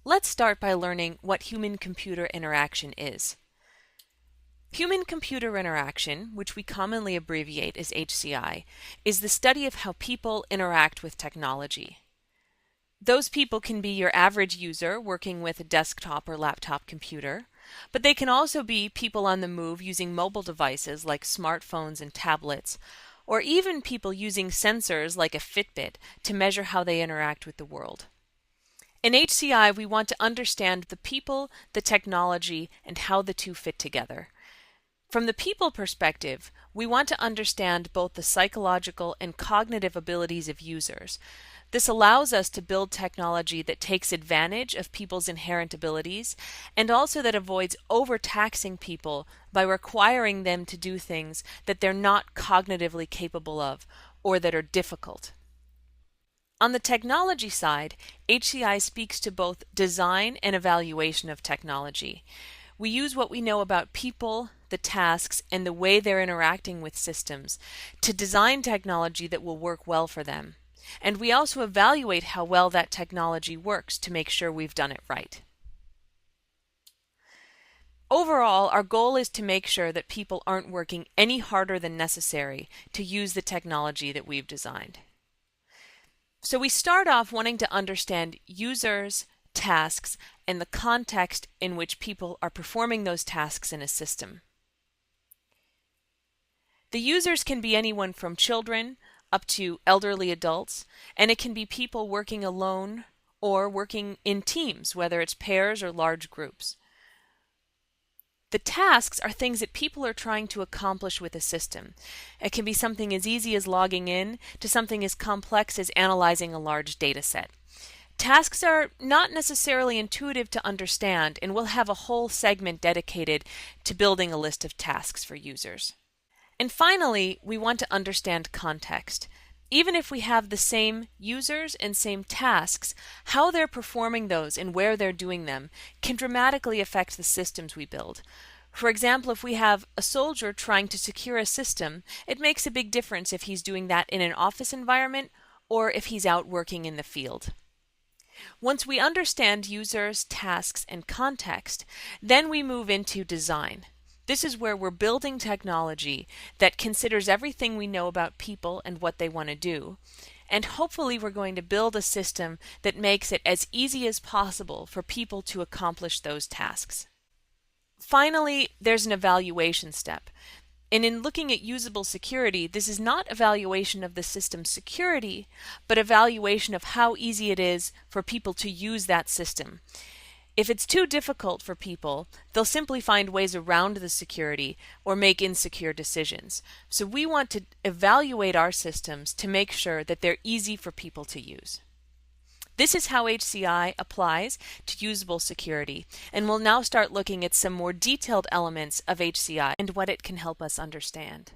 Let's start by learning what human-computer interaction is. Human-computer interaction, which we commonly abbreviate as HCI, is the study of how people interact with technology. Those people can be your average user working with a desktop or laptop computer, but they can also be people on the move using mobile devices like smartphones and tablets, or even people using sensors like a Fitbit to measure how they interact with the world. In HCI, we want to understand the people, the technology, and how the two fit together. From the people perspective, we want to understand both the psychological and cognitive abilities of users. This allows us to build technology that takes advantage of people's inherent abilities and also that avoids overtaxing people by requiring them to do things that they're not cognitively capable of or that are difficult. On the technology side, HCI speaks to both design and evaluation of technology. We use what we know about people, the tasks, and the way they're interacting with systems to design technology that will work well for them. And we also evaluate how well that technology works to make sure we've done it right. Overall, our goal is to make sure that people aren't working any harder than necessary to use the technology that we've designed. So we start off wanting to understand users, tasks, and the context in which people are performing those tasks in a system. The users can be anyone from children up to elderly adults, and it can be people working alone or working in teams, whether it's pairs or large groups. The tasks are things that people are trying to accomplish with a system. It can be something as easy as logging in to something as complex as analyzing a large data set. Tasks are not necessarily intuitive to understand, and we'll have a whole segment dedicated to building a list of tasks for users. And finally, we want to understand context. Even if we have the same users and same tasks, how they're performing those and where they're doing them can dramatically affect the systems we build. For example, if we have a soldier trying to secure a system, it makes a big difference if he's doing that in an office environment or if he's out working in the field. Once we understand users, tasks, and context, then we move into design. This is where we're building technology that considers everything we know about people and what they want to do. And hopefully we're going to build a system that makes it as easy as possible for people to accomplish those tasks. Finally, there's an evaluation step. And in looking at usable security, this is not evaluation of the system's security, but evaluation of how easy it is for people to use that system. If it's too difficult for people, they'll simply find ways around the security or make insecure decisions. So we want to evaluate our systems to make sure that they're easy for people to use. This is how HCI applies to usable security, and we'll now start looking at some more detailed elements of HCI and what it can help us understand.